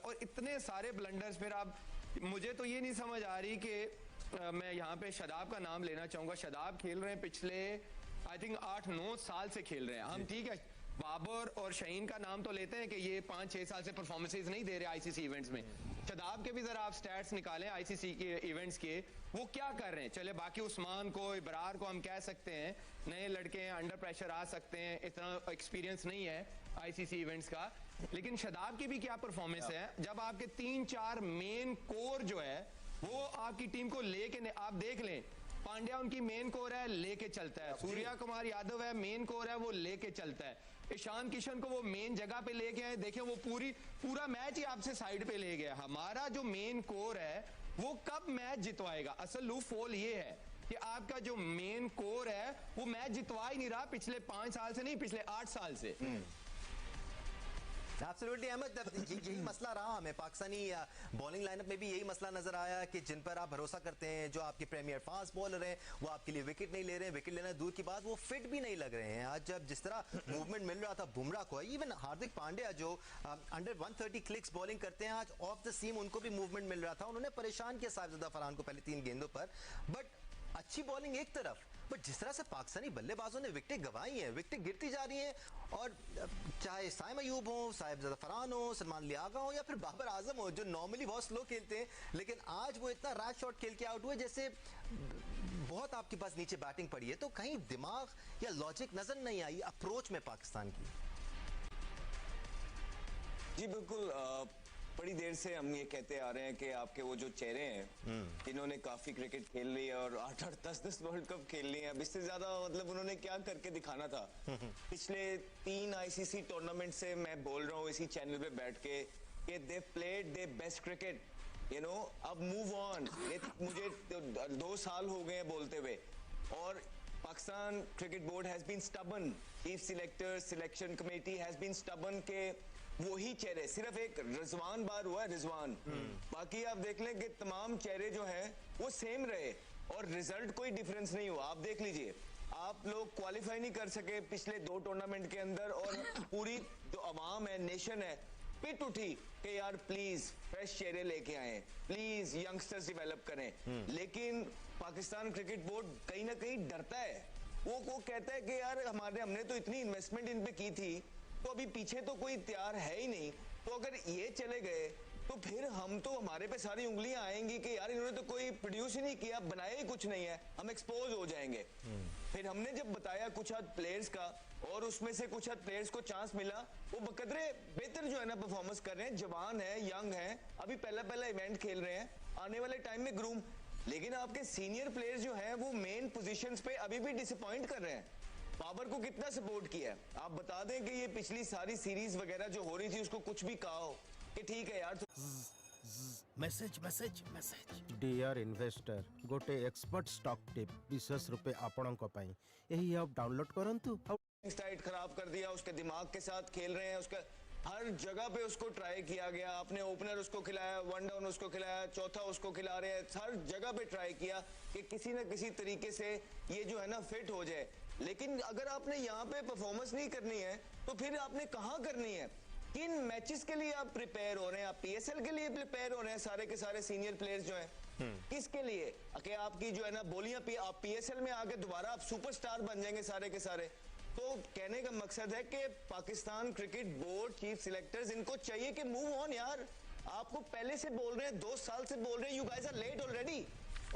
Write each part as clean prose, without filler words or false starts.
और इतने सारे ब्लंडर्स। फिर आप, मुझे तो ये नहीं समझ आ रही कि मैं यहाँ पे शादाब का नाम लेना चाहूंगा। शादाब खेल रहे हैं पिछले आई थिंक 8-9 साल से खेल रहे हैं हम, ठीक है। बाबर और शहीन का नाम तो लेते हैं कि ये 5-6 साल से परफॉर्मेंसेज नहीं दे रहे आईसीसी इवेंट्स में। शादाब के भी जरा आप स्टैट्स निकालें आईसीसी के इवेंट्स के, वो क्या कर रहे हैं। चले बाकी उस्मान को, इब्रार को हम कह सकते हैं नए लड़के हैं, अंडर प्रेशर आ सकते हैं, इतना एक्सपीरियंस नहीं है आईसीसी इवेंट्स का। लेकिन शादाब की भी क्या परफॉर्मेंस है जब आपके 3-4 मेन कोर जो है वो आपकी टीम को लेके, आप देख लें पांड्या उनकी मेन कोर है, लेके चलता है। सूर्या कुमार यादव है, मेन कोर है, वो लेके चलता है। ईशान किशन को वो मेन जगह पे लेके आए, देखें वो पूरा मैच ही आपसे साइड पे ले गया। हमारा जो मेन कोर है वो कब मैच जितवाएगा? असल लूप फॉल ये है कि आपका जो मेन कोर है वो मैच जितवा ही नहीं रहा पिछले 5 साल से, नहीं पिछले 8 साल से। एब्सोल्युटली अहमद, यही मसला रहा हमें पाकिस्तानी बॉलिंग लाइनअप में भी यही मसला नजर आया कि जिन पर आप भरोसा करते हैं, जो आपके प्रीमियर फास्ट बॉलर हैं, वो आपके लिए विकेट नहीं ले रहे हैं। विकेट लेना दूर की बात, वो फिट भी नहीं लग रहे हैं। आज जब जिस तरह मूवमेंट मिल रहा था बुमराह को, इवन हार्दिक पांड्या जो अंडर 130 क्लिक्स बॉलिंग करते हैं, आज ऑफ द सीम उनको भी मूवमेंट मिल रहा था। उन्होंने परेशान किया साहिबजादा फरहान को पहले 3 गेंदों पर। बट अच्छी बॉलिंग एक तरफ, बट जिस तरह से पाकिस्तानी बल्लेबाजों ने विकेटें गंवाई हैं, विकेटें गिरती जा रही हैं, और चाहे साइम अयूब हो, साहिबजादा फरहान हो, सलमान लियागा हो, या फिर बाबर आजम हो, जो नॉर्मली बहुत स्लो खेलते हैं, लेकिन आज वो इतना रैश शॉट खेल के आउट हुए जैसे बहुत आपके पास नीचे बैटिंग पड़ी है। तो कहीं दिमाग या लॉजिक नजर नहीं आई अप्रोच में पाकिस्तान की? जी बिल्कुल, बड़ी देर से हम ये कहते आ रहे हैं कि आपके वो जो चेहरे हैं इन्होंने काफी क्रिकेट खेल ली है और 8-8, 10-10 वर्ल्ड कप खेल लिए हैं। अब इससे ज्यादा मतलब उन्होंने क्या करके दिखाना था? पिछले 3 आईसीसी टूर्नामेंट से मैं बोल रहा हूँ इसी चैनल पे बैठ के कि they played the best cricket, you know. अब मूव ऑन। मुझे 2 साल हो गए हैं बोलते हुए, और Pakistan cricket board has been stubborn, chief selector selection committee has been stubborn के वही चेहरे, सिर्फ एक रिजवान बार हुआ है, रिजवान, बाकी आप देख लें कि तमाम चेहरे जो हैं वो सेम रहे और रिजल्ट कोई डिफरेंस नहीं हुआ। आप देख लीजिए, आप लोग क्वालिफाई नहीं कर सके पिछले 2 टूर्नामेंट के अंदर, और पूरी जो अवाम है, नेशन है, पिट उठी कि यार प्लीज फ्रेश चेहरे लेके आए, प्लीज यंगस्टर्स डेवलप करें। लेकिन पाकिस्तान क्रिकेट बोर्ड कहीं ना कहीं डरता है। वो कहता है कि यार हमने तो इतनी इन्वेस्टमेंट इन पे की थी, तो अभी पीछे तो कोई तैयार है ही नहीं, तो अगर ये चले गए तो फिर हमारे पे सारी उंगलियां आएंगी कि यार इन्होंने तो कोई प्रोड्यूस ही नहीं किया, बनाया ही कुछ नहीं है, हम एक्सपोज हो जाएंगे। फिर हमने जब बताया कुछ हद प्लेयर्स का, और उसमें से कुछ हद प्लेयर्स को चांस मिला, वो बकदरे बेहतर जो है ना परफॉर्मेंस कर रहे हैं, जवान है, यंग है, अभी पहला इवेंट खेल रहे हैं, आने वाले टाइम में ग्रूम। लेकिन आपके सीनियर प्लेयर्स जो है वो मेन पोजीशंस पे अभी भी डिसअपॉइंट कर रहे हैं। बाबर को कितना सपोर्ट किया है? आप बता दें कि ये पिछली सारी सीरीज वगैरह जो हो रही थी उसको कुछ भी कहा हो कि ठीक है यार। मेसेज डियर इन्वेस्टर, गोटे एक्सपर्ट स्टॉक टिप विशेष रूपे आपणक पई एही ऐप डाउनलोड करंतु। स्टाइट खराब कर दिया, उसके दिमाग के साथ खेल रहे हैं, उसका हर जगह पे उसको ट्राई किया गया। आपने ओपनर उसको खिलाया, 1 डाउन उसको खिलाया, चौथा उसको खिला रहे हैं, हर जगह पे ट्राई किया कि किसी न किसी तरीके से ये जो है ना फिट हो जाए। लेकिन अगर आपने यहाँ पे परफॉर्मेंस नहीं करनी है तो फिर आपने कहाँ करनी है? किन मैचेस के लिए आप प्रिपेयर हो रहे हैं? आप पीएसएल के लिए प्रिपेयर हो रहे हैं सारे के सारे सीनियर प्लेयर्स जो हैं? किसके लिए? कि आपकी जो है ना बोलियां आप पीएसएल में आके दोबारा आप सुपरस्टार बन जाएंगे सारे के सारे? तो कहने का मकसद है कि Pakistan cricket board chief selectors, इनको चाहिए कि मूव ऑन यार। आपको पहले से बोल रहे हैं, 2 साल से बोल रहे हैं, you guys are late already.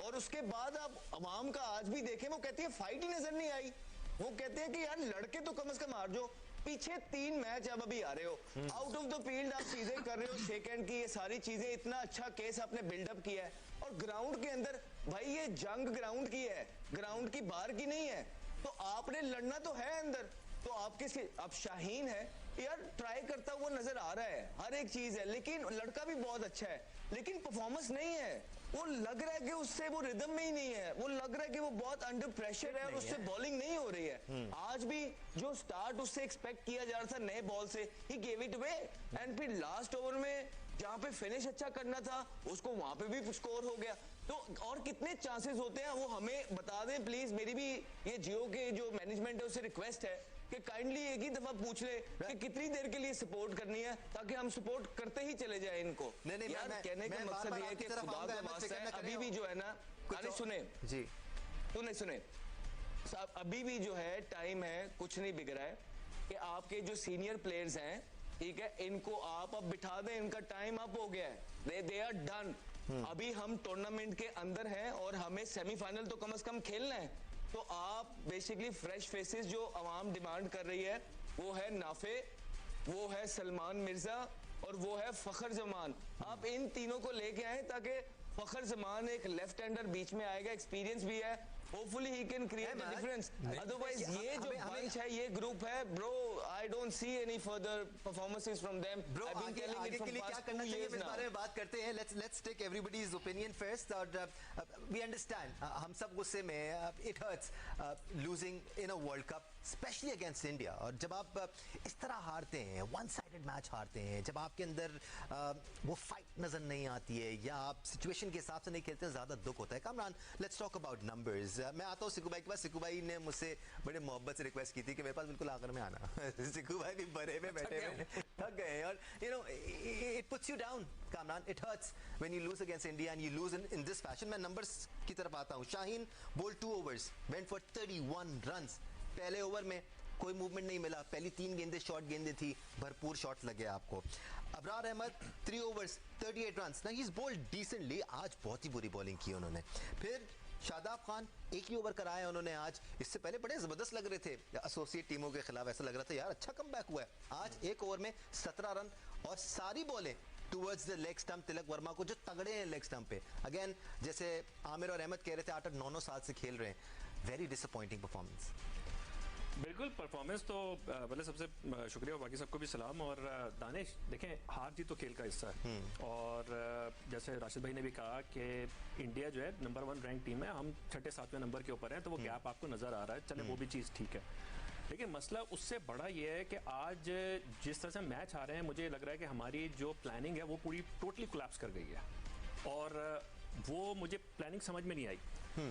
और उसके बाद आप अवाम का आज भी देखें, वो कहती है फाइट ही नजर नहीं आई। वो कहते हैं कि यार लड़के तो कम से कम हार जो, पीछे 3 मैच अब अभी आ रहे हो, आउट ऑफ द फील्ड आप चीजें कर रहे हो, शेक हैंड की ये सारी चीजें, इतना अच्छा केस आपने बिल्डअप किया है, और ग्राउंड के अंदर भाई ये जंग ग्राउंड की है, ग्राउंड की बाहर की नहीं है, तो आपने लड़ना तो है अंदर। तो आप शाहीन है यार, ट्राई करता हुआ नजर आ रहा है, हर एक चीज है, लेकिन लड़का भी बहुत अच्छा है, लेकिन परफॉर्मेंस नहीं है। वो लग रहा है कि उससे वो रिदम में ही नहीं है, वो लग रहा है कि वो बहुत अंडर प्रेशर है और उससे बॉलिंग नहीं हो रही है। आज भी जो स्टार्ट उससे एक्सपेक्ट किया जा रहा था नए बॉल से, he gave it away, and फिर लास्ट ओवर में जहां पे फिनिश अच्छा करना था उसको वहां पे भी स्कोर हो गया। तो और कितने चांसेस होते हैं वो हमें बता दें प्लीज। मेरी भी ये जियो के जो मैनेजमेंट है उससे रिक्वेस्ट है कि काइंडली एक ही दफा पूछ ले कि कितनी देर के लिए सपोर्ट करनी है, ताकि हम सपोर्ट करते ही चले जाए इनको। नहीं, यार कहने का मकसद ये है कि खुदा का वास्ता है, अभी भी जो है ना, सुने जी, तो नहीं सुने, अभी भी जो है टाइम है, कुछ नहीं बिगड़ा है कि आपके जो सीनियर प्लेयर्स हैं, ठीक है, इनको आप अब बिठा दें, इनका टाइम अप हो गया है, दे आर डन। अभी हम टूर्नामेंट के अंदर हैं और हमें सेमीफाइनल तो कम से कम खेलना है। तो आप बेसिकली फ्रेश फेसेस जो आवाम डिमांड कर रही है, वो है नाफे, वो है सलमान मिर्जा और वो है फखर जमान। आप इन तीनों को लेके आए ताकि फखर जमान एक लेफ्ट हैंडर बीच में आएगा, एक्सपीरियंस भी है, hopefully he can create the difference. Otherwise ये जो बंच है, ये ग्रुप है, bro I don't see any further performances from them. Bro आगे के लिए क्या करना चाहिए, इस बारे में बात करते हैं। Let's take everybody's opinion first. और वी अंडरस्टैंड, हम सब गुस्से में, it hurts losing in a world cup, specially against India. और जब आप इस तरह हारते हैं, वन साइडेड मैच हारते हैं, जब आपके अंदर वो फाइट नजर नहीं आती है या आप सिचुएशन के हिसाब से नहीं खेलते हैं, ज्यादा दुख होता है। Kamran, let's talk about numbers. मैं आता हूँ सिक्कू भाई के पास। सिक्कू भाई ने मुझसे बड़े मोहब्बत से रिक्वेस्ट की थी कि मेरे पास बिल्कुल आखिर में आना। सिक्कू भाई भी बड़े में बैठे हुए थक गए, और you know it puts you down Kamran, it hurts when you lose against India and you lose in this fashion. मैं नंबर्स की तरफ आता हूँ। Shaheen bowled 2 overs, went for 31 runs. पहले ओवर में कोई मूवमेंट नहीं मिला, पहली 3 गेंदें शॉर्ट गेंदें थी, भरपूर शॉट लगे आपको। Abrar Ahmed 3 overs 38 runs. ना ही इज बोल्ड डिसेंटली, आज बहुत ही बुरी बॉलिंग की उन्होंने। फिर शादाब खान 1 ही ओवर कराया उन्होंने आज। इससे पहले बड़े जबरदस्त लग रहे थे एसोसिएट टीमों के खिलाफ, ऐसा लग रहा था यार अच्छा कमबैक हुआ है। आज 1 ओवर में 17 रन और सारी बॉलें towards the leg stump Tilak Varma को, जो तगड़े हैं लेग स्टंप पे। अगेन जैसे आमिर और अहमद कह रहे थे, 8-9 साल से खेल रहे हैं। Very disappointing performance. बिल्कुल, परफॉर्मेंस तो पहले सबसे शुक्रिया और बाकी सबको भी सलाम। और दानिश, देखें हार जीत तो खेल का हिस्सा है, और जैसे राशिद भाई ने भी कहा कि इंडिया जो है नंबर 1 रैंक टीम है, हम 6-7वें नंबर के ऊपर हैं, तो वो गैप आपको नज़र आ रहा है। चले वो भी चीज़ ठीक है, लेकिन मसला उससे बड़ा ये है कि आज जिस तरह से मैच आ रहे हैं, मुझे लग रहा है कि हमारी जो प्लानिंग है वो पूरी टोटली कोलैप्स कर गई है, और वो मुझे प्लानिंग समझ में नहीं आई।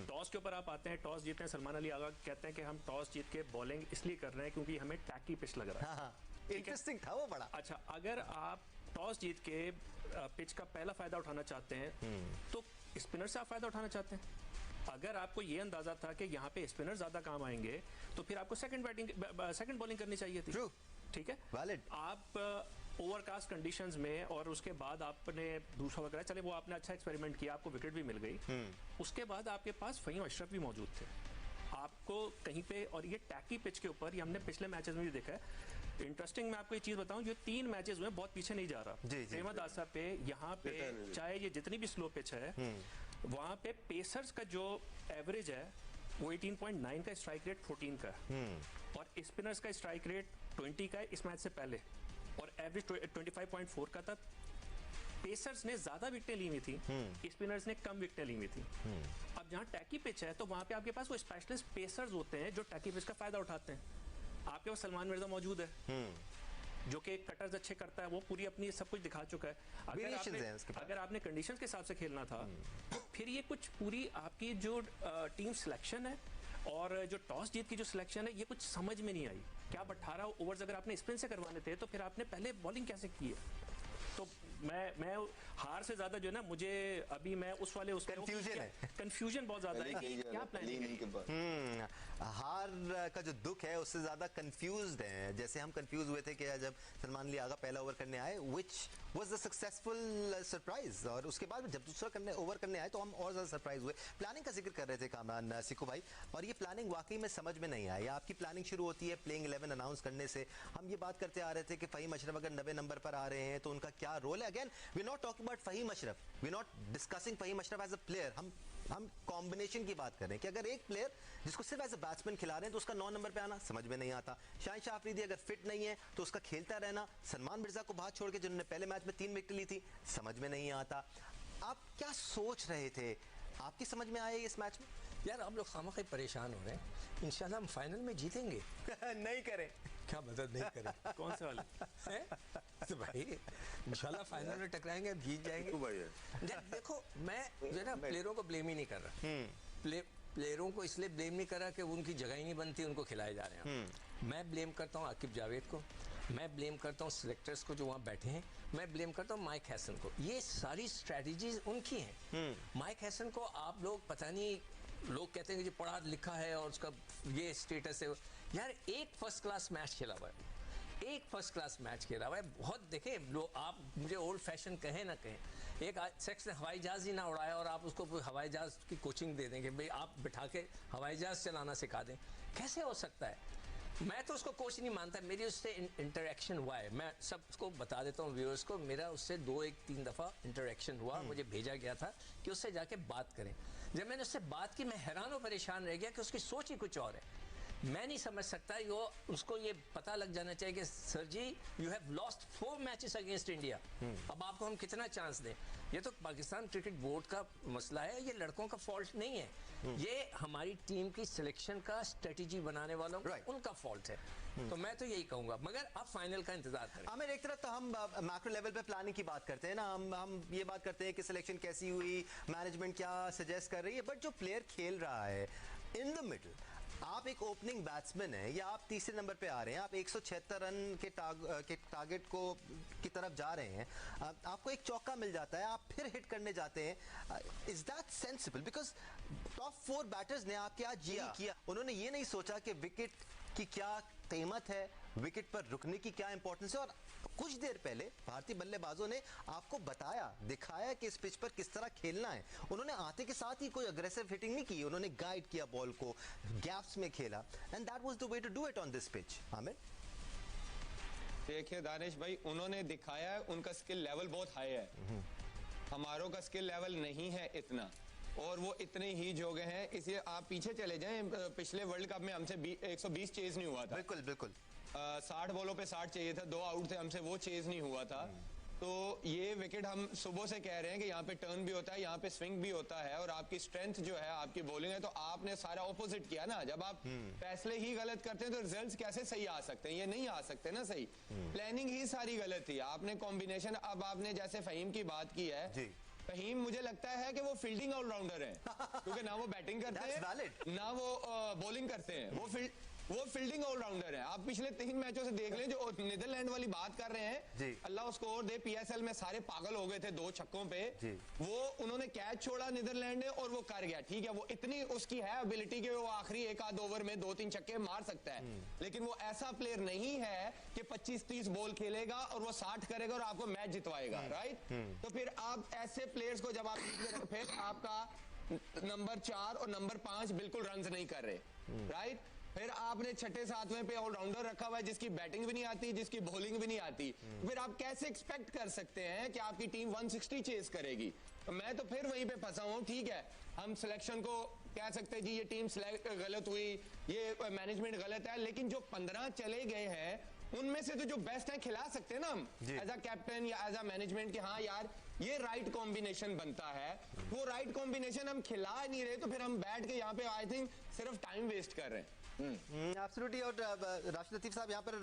टॉस के ऊपर आप आते हैं, टॉस जीते हैं, सलमान अली आगा कहते हैं कि हम टॉस जीत के बॉलिंग इसलिए कर रहे हैं क्योंकि हमें टैकी पिच लग रहा है। इंटरेस्टिंग था वो बड़ा। अच्छा, अगर आप टॉस जीत के पिच का पहला फायदा उठाना चाहते हैं तो स्पिनर से आप फायदा उठाना चाहते हैं। अगर आपको ये अंदाजा था कि यहाँ पे स्पिनर ज्यादा काम आएंगे तो फिर आपको सेकंड बॉलिंग करनी चाहिए थी। ठीक है, वैलिड। आप ओवरकास्ट कंडीशंस में और उसके बाद आपने दूसरा वगैरह, चले वो आपने अच्छा एक्सपेरिमेंट किया, आपको विकेट भी मिल गई। उसके बाद आपके पास फहीम अशरफ भी मौजूद थे आपको कहीं पे, और ये टैकी पिच के ऊपर, ये हमने पिछले मैचेस में भी देखा है। इंटरेस्टिंग, मैं आपको ये चीज बताऊं, जो 3 मैचेस हुए बहुत पीछे नहीं जा रहा। अहमद आसा पे यहाँ पे चाहे ये जितनी भी स्लो पिच है, वहां पे पेसर्स का जो एवरेज है वो 18.9 का, स्ट्राइक रेट 14 का है, और स्पिनर्स का स्ट्राइक रेट 20 का है इस मैच से पहले, और एवरेज 25.4 का था। पेसर्स ने ज्यादा विकेटें ली हुई थी, स्पिनर्स ने कम विकेटें ली हुई थी। अब जहां टैकी पिच है तो वहां पे आपके पास वो स्पेशलिस्ट पेसर्स होते हैं जो टैकी पिच का फायदा उठाते हैं। आपके पास सलमान मिर्जा मौजूद है जो कि कटर्स अच्छे करता है, वो पूरी अपनी सब कुछ दिखा चुका है। अगर आपने कंडीशंस के हिसाब से खेलना था तो फिर ये कुछ पूरी आपकी जो टीम सिलेक्शन है और जो टॉस जीत की जो सिलेक्शन है, ये कुछ समझ में नहीं आई। क्या आप 18 ओवर्स अगर आपने स्पिन से करवाने थे तो फिर आपने पहले बॉलिंग कैसे की है? तो मैं हार से ज्यादा जो है ना, मुझे अभी मैं उस वाले उसका कंफ्यूजन बहुत ज्यादा है कि क्या प्लानिंग है। हार का जो दुख है उससे ज्यादा कंफ्यूज्ड है। जैसे हम कंफ्यूज हुए थे कि जब सलमान अली आगा पहला ओवर करने आए, which was the successful surprise, और उसके बाद जब दूसरा ओवर करने आए तो हम और ज्यादा सरप्राइज हुए। प्लानिंग का जिक्र कर रहे थे कामरान सिक्कू भाई, और ये प्लानिंग वाकई में समझ में नहीं आई। आपकी प्लानिंग शुरू होती है प्लेइंग 11 अनाउंस करने से। हम ये बात करते आ रहे थे कि फहीम अशरफ अगर 90 नंबर पर आ रहे हैं तो उनका क्या रोल है। Again we are not talking about Fahim Ashraf, we are not discussing Fahim Ashraf as a player. हम कॉम्बिनेशन की बात कर रहे हैं कि अगर एक प्लेयर जिसको सिर्फ एज अ बैट्समैन खिला रहे हैं तो उसका 9 नंबर पे आना समझ में नहीं आता। शाहिन अफरीदी अगर फिट नहीं है तो उसका खेलता रहना, सलमान मिर्जा को बाहर छोड़ के जिन्होंने पहले मैच में 3 विकेट ली थी, समझ में नहीं आता। आप क्या सोच रहे थे? आपकी समझ में आया इस मैच में? यार हम लोग खामखा परेशान हो रहे हैं। इंशाल्लाह हम फाइनल में जीतेंगे। नहीं करें क्या मदद नहीं करें? कौन सा वाला तो भाई इंशाल्लाह फाइनल में टकराएंगे, हम जीत जाएंगे। देखो मैं जो ना प्लेयरों को ब्लेम ही नहीं कर रहा। प्लेयरों को इसलिए ब्लेम नहीं कर रहा कि उनकी जगह ही नहीं बनती, उनको खिलाए जा रहे हैं। मैं ब्लेम करता हूँ आकिब जावेद को, मैं ब्लेम करता हूँ सिलेक्टर्स को जो वहाँ बैठे हैं, मैं ब्लेम करता हूँ माइक हैसन को। ये सारी स्ट्रेटजीज उनकी हैं। माइक हैसन को आप लोग पता नहीं, लोग कहते हैं कि जो पढ़ा लिखा है और उसका ये स्टेटस है। यार एक फर्स्ट क्लास मैच खेला हुआ है, एक फर्स्ट क्लास मैच खेला हुआ है। बहुत देखें लोग, आप मुझे ओल्ड फैशन कहें ना कहें, एक सेक्स ने हवाई जहाज ही ना उड़ाया और आप उसको हवाई जहाज की कोचिंग दे देंगे, भाई आप बिठा के हवाई जहाज चलाना सिखा दें, कैसे हो सकता है? मैं तो उसको कोच नहीं मानता, मेरी उससे इंटरेक्शन हुआ है। मैं सबको बता देता हूँ व्यूअर्स को, मेरा उससे 2-3 दफ़ा इंटरेक्शन हुआ, मुझे भेजा गया था कि उससे जाके बात करें। जब मैंने उससे बात की, मैं हैरान और परेशान रह गया कि उसकी सोच ही कुछ और है। मैं नहीं समझ सकता, उसको ये पता लग जाना चाहिए कि sir ji you have lost 4 matches against India, अब आपको हम कितना चांस दें? ये तो पाकिस्तान क्रिकेट बोर्ड का मसला है, ये लड़कों का फॉल्ट नहीं है, ये हमारी टीम की सिलेक्शन का स्ट्रेटेजी बनाने वालों का उनका फॉल्ट है। तो मैं तो यही कहूंगा, मगर आप फाइनल का इंतजार करें। आमिर, एक तरफ तो हम मैक्रो लेवल पे प्लानिंग की बात करते हैं ना, हम ये बात करते हैं कि सिलेक्शन कैसी हुई, मैनेजमेंट क्या सजेस्ट कर रही है, बट जो प्लेयर खेल रहा है इन द मिडल, आप एक ओपनिंग बैट्समैन है या आप तीसरे नंबर पे आ रहे हैं, आप 176 रन के टारगेट की तरफ जा रहे हैं, आपको एक चौका मिल जाता है, आप फिर हिट करने जाते हैं। Is that sensible? Because top 4 batters ने आपके आज ये किया, उन्होंने ये नहीं सोचा कि विकेट की क्या कीमत है, विकेट पर रुकने की क्या इंपॉर्टेंस है, और कुछ देर पहले भारतीय बल्लेबाजों ने आपको बताया, दिखाया कि इस पिच पर किस तरह खेलना है। उन्होंने आते के साथ ही कोई अग्रेसिव हिटिंग नहीं की, उन्होंने गाइड किया बॉल को, गैप्स में खेला, and that was the way to do it on this pitch. Aamir, देखिए दानिश भाई, उन्होंने दिखाया है, उनका स्किल लेवल बहुत हाई है, हमारों का स्किल लेवल नहीं है इतना, और वो इतने ही जोगे हैं। इसलिए आप पीछे चले जाएं, पिछले वर्ल्ड कप में हमसे 120 चेज नहीं हुआ था। बिल्कुल बिल्कुल 60 बॉलों पे 60 चाहिए था, 2 आउट थे, हमसे वो चेज नहीं हुआ था। तो ये विकेट हम सुबह से कह रहे हैं कि यहाँ पे टर्न भी होता है, यहाँ पे स्विंग भी होता है, और आपकी स्ट्रेंथ जो है आपकी बॉलिंग है, तो आपने सारा ऑपोजिट किया ना। जब आप फैसले ही गलत करते हैं तो रिजल्ट्स कैसे सही आ सकते हैं? ये नहीं आ सकते ना सही। प्लानिंग ही सारी गलत थी, आपने कॉम्बिनेशन, अब आपने जैसे फहीम की बात की है जी, फहीम मुझे लगता है कि वो फील्डिंग ऑलराउंडर हैं, क्योंकि ना वो बैटिंग करते हैं ना वो बॉलिंग करते हैं, वो फील्डिंग ऑलराउंडर है। आप पिछले 3 मैचों से देख लें, जो नीदरलैंड वाली बात कर रहे हैं, अल्लाह उसको और दे, पीएसएल में सारे पागल हो गए थे 2 छक्कों पे, वो उन्होंने कैच छोड़ा नीदरलैंड ने और वो कर गया। ठीक है, वो इतनी उसकी है एबिलिटी कि वो आखिरी 1-8 ओवर में 2-3 छक्के मार सकता है, लेकिन वो ऐसा प्लेयर नहीं है कि 25-30 बॉल खेलेगा और वो 60 करेगा और आपको मैच जितवाएगा, राइट? तो फिर आप ऐसे प्लेयर्स को जब आप फिर आपका नंबर 4 और नंबर 5 बिल्कुल रन नहीं कर रहे, राइट? फिर आपने 6-7वें पे ऑलराउंडर रखा हुआ है जिसकी बैटिंग भी नहीं आती, जिसकी बॉलिंग भी नहीं आती, फिर आप कैसे एक्सपेक्ट कर सकते हैं कि आपकी टीम 160 चेस करेगी? तो मैं तो फिर वहीं पे फंसा हूं। ठीक है, हम सिलेक्शन को कह सकते हैं जी ये टीम गलत हुई, ये मैनेजमेंट गलत है, लेकिन जो 15 चले गए हैं उनमें से तो जो बेस्ट है खिला सकते हैं ना हम एज अ कैप्टन या एज अ मैनेजमेंट, कि हाँ यार ये राइट कॉम्बिनेशन बनता है। वो राइट कॉम्बिनेशन हम खिला नहीं रहे, तो फिर हम बैठ के यहाँ पे आई थिंक सिर्फ टाइम वेस्ट कर रहे हैं। एब्सोल्युटली। और राशिद लतीफ साहब, यहाँ पर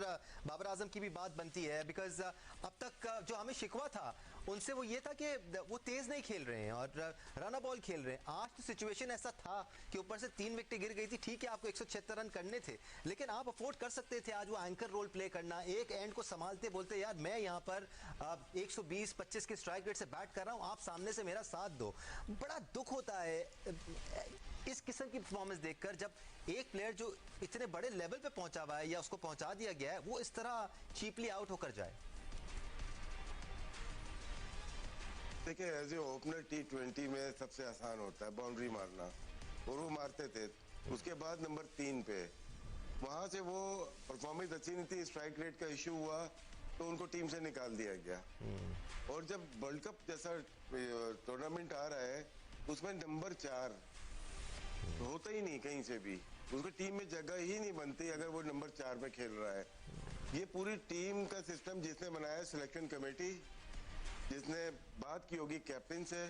बाबर आजम की भी बात बनती है, बिकॉज अब तक जो हमें शिकवा था उनसे वो ये था कि वो तेज नहीं खेल रहे हैं और रन बॉल खेल रहे हैं। आज तो सिचुएशन ऐसा था कि ऊपर से 3 विकेट गिर गई थी। ठीक है, आपको 176 रन करने थे, लेकिन आप अफोर्ड कर सकते थे आज वो एंकर रोल प्ले करना, एक एंड को संभालते, बोलते यार मैं यहाँ पर 120-25 के स्ट्राइक रेट से बैट कर रहा हूँ, आप सामने से मेरा साथ दो। बड़ा दुख होता है इस किस्म की परफॉर्मेंस देखकर, जब एक प्लेयर जो इतने बड़े लेवल पे पहुंचा हुआ है या उसको पहुंचा दिया गया है, वो इस तरह चीपली आउट होकर जाए। देखिए, एज ए ओपनर T20 में सबसे आसान होता है बाउंड्री मारना, और वो मारते थे। उसके बाद नंबर 3 पे वहां से वो परफॉर्मेंस अच्छी नहीं थी, स्ट्राइक रेट का इश्यू हुआ तो उनको टीम से निकाल दिया गया। और जब वर्ल्ड कप जैसा टूर्नामेंट आ रहा है उसमें नंबर 4 होता ही नहीं कहीं से भी, उसको टीम में जगह ही नहीं बनती अगर वो नंबर 4 पे खेल रहा है। ये पूरी टीम का सिस्टम जिसने बनाया, सिलेक्शन कमेटी जिसने बात की होगी कैप्टन से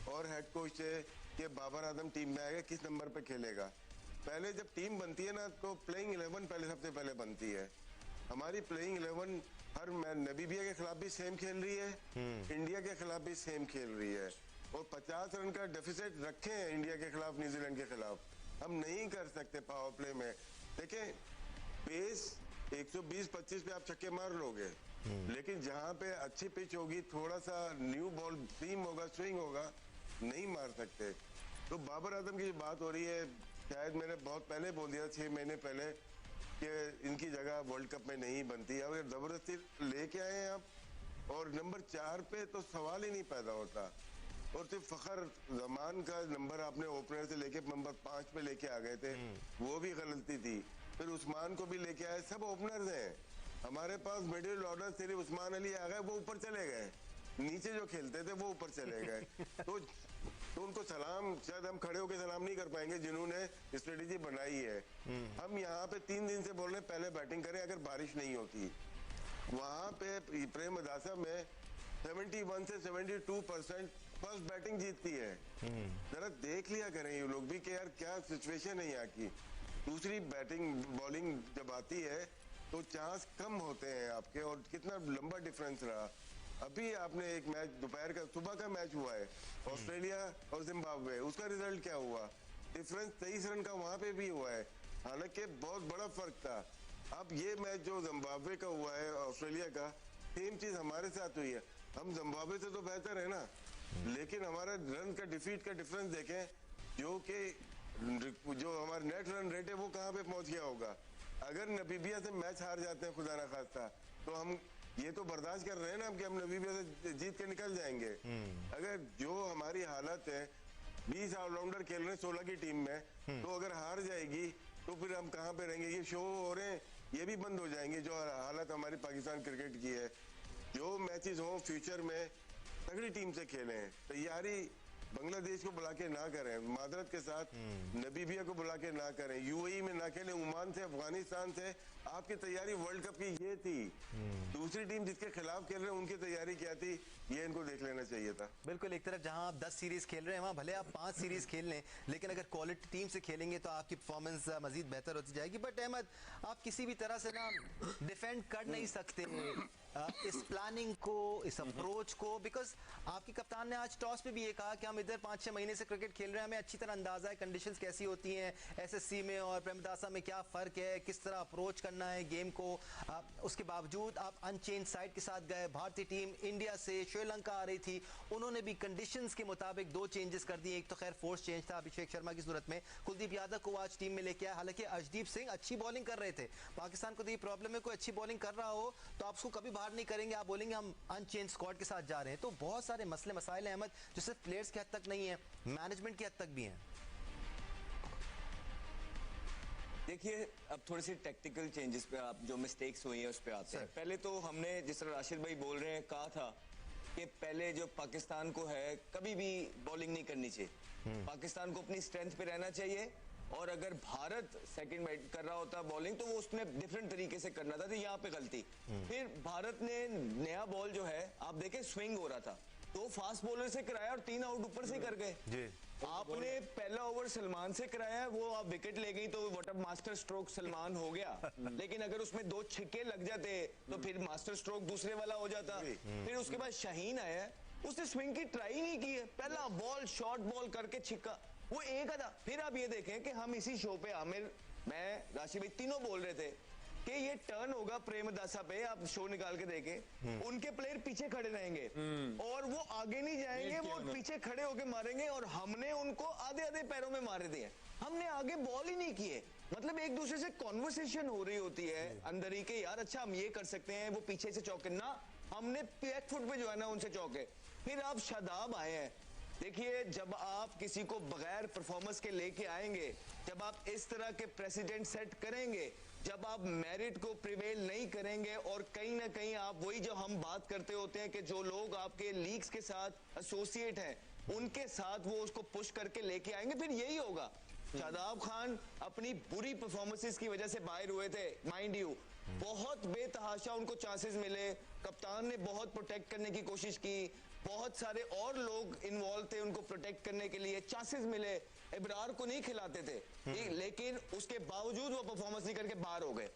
और हेड कोच से कि बाबर आजम टीम में आएगा, किस नंबर पे खेलेगा। पहले जब टीम बनती है ना तो प्लेइंग 11 पहले सबसे पहले बनती है। हमारी प्लेइंग 11 हर नबीबिया के खिलाफ भी सेम खेल रही है, इंडिया के खिलाफ भी सेम खेल रही है, और 50 रन का डेफिसिट रखे हैं इंडिया के खिलाफ, न्यूजीलैंड के खिलाफ। हम नहीं कर सकते पावर प्ले में। देखिए पेस 120-25 पे आप छक्के मार लोगे, लेकिन जहां पे अच्छी पिच होगी, थोड़ा सा न्यू बॉल सीम होगा, स्विंग होगा, नहीं मार सकते। तो बाबर आजम की बात हो रही है, शायद मैंने बहुत पहले बोल दिया 6 महीने पहले कि इनकी जगह वर्ल्ड कप में नहीं बनती। अगर जबरदस्ती लेके आए हैं आप, और नंबर 4 पे तो सवाल ही नहीं पैदा होता। और सिर्फ फखर जमान का नंबर आपने ओपनर से लेके नंबर 5 पे लेके आ गए थे, वो भी गलती थी। फिर उस्मान को भी लेके आए, सब ओपनर्स हैं हमारे पास। मिडिल ऑर्डर सिर्फ उस्मान अली आ गए, वो ऊपर चले गए, नीचे जो खेलते थे वो ऊपर चले गए। तो उनको सलाम, शायद हम खड़े होकर सलाम नहीं कर पाएंगे जिन्होंने स्ट्रेटेजी बनाई है। हम यहाँ पे 3 दिन से बोल रहे हैं पहले बैटिंग करें अगर बारिश नहीं होती। वहां पे प्रेम मदासा में 71 से 72% फर्स्ट बैटिंग जीतती है। जरा देख लिया करें ये लोग भी कि यार क्या सिचुएशन है यहाँ की। दूसरी बैटिंग बॉलिंग जब आती है तो चांस कम होते हैं आपके, और कितना लंबा डिफरेंस रहा। अभी आपने एक मैच दोपहर का, सुबह का मैच हुआ है ऑस्ट्रेलिया और जिम्बाब्वे, उसका रिजल्ट क्या हुआ? डिफरेंस 23 रन का वहां पे भी हुआ है, हालांकि बहुत बड़ा फर्क था। अब ये मैच जो जिम्बाब्वे का हुआ है ऑस्ट्रेलिया का, सेम चीज हमारे साथ हुई है। हम जिम्बाब्वे से तो बेहतर है ना, लेकिन हमारा रन का डिफीट का डिफरेंस देखें, जो हमारा नेट रन रेट है वो कहाँ पे पहुंच गया होगा। अगर नबीबिया से मैच हार जाते हैं खुदा ना खास्ता, तो हम ये तो बर्दाश्त कर रहे हैं ना कि हम नबीबिया से जीत के निकल जाएंगे। अगर जो हमारी हालत है, 20 ऑलराउंडर खेल रहे हैं 16 की टीम में, तो अगर हार जाएगी तो फिर हम कहाँ पे रहेंगे? ये शो हो रहे हैं, ये भी बंद हो जाएंगे। जो हालत हमारी पाकिस्तान क्रिकेट की है, जो मैचेस हो फ्यूचर में तगड़ी टीम से खेलें, तैयारी बांग्लादेश को बुला के ना करें, मादरत के साथ नबीबिया को बुला के ना करें, यूएई में ना खेलें, ओमान से, अफगानिस्तान से। आपकी तैयारी वर्ल्ड कप की ये थी। दूसरी टीम जिसके खिलाफ खेल रहे हैं उनकी तैयारी क्या थी, ये इनको देख लेना चाहिए था। बिल्कुल, एक तरफ जहां आप 10 सीरीज खेल रहे हैं, वहां भले आप 5 सीरीज खेल लें, लेकिन अगर क्वालिटी टीम से खेलेंगे तो आपकी परफॉर्मेंस मजीद बेहतर होती जाएगी। बट अहमद, आप किसी भी तरह से ना डिफेंड कर नहीं सकते इस प्लानिंग को, इस अप्रोच को, बिकॉज आपके कप्तान ने आज टॉस पे भी ये कहा कि हम इधर 5-6 महीने से क्रिकेट खेल रहे हैं, हमें अच्छी तरह अंदाजा है कंडीशंस कैसी होती हैं, एसएससी में और प्रेमदासा में क्या फ़र्क है, किस तरह अप्रोच करना है गेम को। उसके बावजूद आप अनचेंज साइड के साथ गए। भारतीय टीम इंडिया से श्रीलंका आ रही थी, उन्होंने भी कंडीशंस के मुताबिक 2 चेंजेस कर दिए। एक तो खैर फोर्स चेंज था अभिषेक शर्मा की सूरत में, कुलदीप यादव को आज टीम में लेके आया। हालांकि अर्शदीप सिंह अच्छी बॉलिंग कर रहे थे, पाकिस्तान को तो ये प्रॉब्लम है कोई अच्छी बॉलिंग कर रहा हो तो आप उसको कभी बाहर नहीं करेंगे, आप बोलेंगे हम अनचेंज स्क्वाड के साथ जा रहे हैं। तो बहुत सारे मसले मसाइल हैं अहमद, जो सिर्फ प्लेयर्स के हद तक नहीं है, मैनेजमेंट की हद तक भी हैं। देखिए, अब थोड़ी सी टेक्निकल चेंजेस पे, आप जो मिस्टेक्स हुई है उस पे आते हैं। पहले तो हमने, जिस तरह राशिद भाई बोल रहे हैं, कहा था कि पहले जो पाकिस्तान को है कभी भी बॉलिंग नहीं करनी चाहिए, पाकिस्तान को अपनी स्ट्रेंथ पे रहना चाहिए। और अगर भारत सेकंड बैट कर रहा होता बॉलिंग, तो वो उसने डिफरेंट तरीके से करना था, तो यहाँ पे गलती। फिर भारत ने नया बॉल जो है, आप देखें स्विंग हो रहा था, 2 फास्ट बॉलर से कराया और 3 आउट ऊपर से कर गए। आपने पहला ओवर सलमान से कराया, वो आप विकेट ले गई, तो व्हाट मास्टर स्ट्रोक सलमान हो गया। लेकिन अगर उसमें 2 छिक्के लग जाते तो फिर मास्टर स्ट्रोक दूसरे वाला हो जाता। फिर उसके बाद शाहीन आया, उसने स्विंग की ट्राई नहीं की है, पहला बॉल शॉर्ट बॉल करके छिक्का, वो एक था। फिर आप ये देखें कि हम इसी शो पे, आमिर, मैं, राशिद भाई तीनों बोल रहे थे कि ये टर्न होगा प्रेमदासा पे, आप शो निकाल के देखें, उनके प्लेयर पीछे खड़े रहेंगे और वो आगे नहीं जाएंगे, वो पीछे खड़े होके मारेंगे, और हमने उनको आधे आधे पैरों में मारे दिए, हमने आगे बॉल ही नहीं किए। मतलब एक दूसरे से कॉन्वर्सेशन हो रही होती है अंदर ही के, यार अच्छा हम ये कर सकते हैं, वो पीछे से चौके ना, हमने बैक फुट पे जो है ना उनसे चौके। फिर आप शादाब आए हैं, देखिए जब आप किसी को बगैर परफॉर्मेंस के लेके आएंगे, जब आप इस तरह के प्रेसिडेंट सेट करेंगे, जब आप मेरिट को प्रिवेल नहीं करेंगे, और कहीं ना कहीं आप वही जो हम बात करते होते हैं कि जो लोग आपके लीग्स के साथ एसोसिएट हैं उनके साथ वो उसको पुश करके लेके आएंगे, फिर यही होगा। शादाब खान अपनी बुरी परफॉर्मेंसेस की वजह से बाहर हुए थे, माइंड यू, बहुत बेतहाशा उनको चांसेस मिले, कप्तान ने बहुत प्रोटेक्ट करने की कोशिश की, बहुत सारे और लोग इन्वॉल्व थे उनको प्रोटेक्ट करने के लिए, चांसेस मिले, इब्रार को नहीं खिलाते थे, लेकिन उसके बावजूद वो परफॉर्मेंस नहीं करके बाहर हो गए।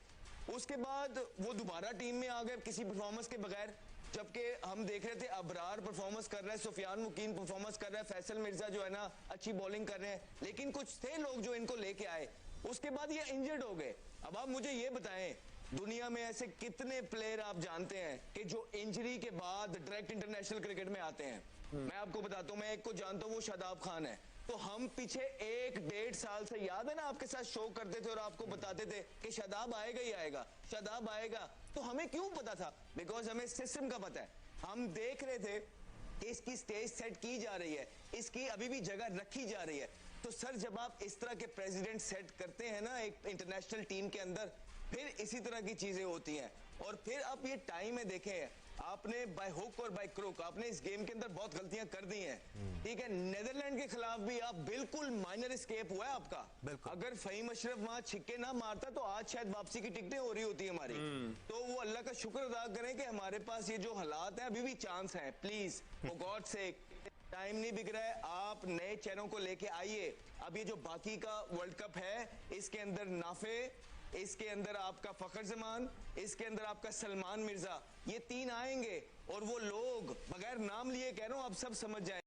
उसके बाद वो दोबारा टीम में आ गए किसी परफॉर्मेंस के बगैर, जबकि हम देख रहे थे अबरार परफॉर्मेंस कर रहा है, सुफियान मुकीन परफॉर्मेंस कर रहा है, फैसल मिर्जा जो है ना अच्छी बॉलिंग कर रहे हैं, लेकिन कुछ थे लोग जो इनको लेके आए, उसके बाद ये इंजर्ड हो गए। अब आप मुझे ये बताएं, दुनिया में ऐसे कितने प्लेयर आप जानते हैं कि जो इंजरी के बाद डायरेक्ट इंटरनेशनल क्रिकेट में आते हैं? मैं आपको बताता हूं, मैं एक को जानता हूं, वो शादाब खान है। तो हम पीछे 1-1.5 साल से, याद है ना, आपके साथ शो करते थे और आपको बताते थे कि शादाब आएगा ही आएगा, शादाब आएगा। तो हमें क्यों पता था? बिकॉज हमें सिस्टम का पता है। हम देख रहे थे कि इसकी स्टेज सेट की जा रही है, इसकी अभी भी जगह रखी जा रही है। तो सर, जब आप इस तरह के प्रेसिडेंट सेट करते हैं ना एक इंटरनेशनल टीम के अंदर, फिर इसी तरह की चीजें होती हैं। और फिर आप ये टाइम में देखें, आपने बाय हुक और बाय क्रुक आपने इस गेम के अंदर बहुत गलतियां कर दी हैं, ठीक है। नेदरलैंड के खिलाफ भी आप बिल्कुल माइनर एस्केप हुआ है आपका। अगर फहीम अशरफ वहां छिक्के ना मारता तो आज शायद वापसी की टिकटें हो रही होती हमारी। तो वो अल्लाह का शुक्र अदा करें कि हमारे पास ये जो हालात हैं, अभी भी चांस है। Please for God sake, time नहीं बिक रहा है, आप नए चेहरों को लेके आइए। अब ये जो बाकी का वर्ल्ड कप है, इसके अंदर नाफे, इसके अंदर आपका फखर जमान, इसके अंदर आपका सलमान मिर्जा, ये 3 आएंगे और वो लोग बगैर नाम लिए कह रहा हूं, आप सब समझ जाए।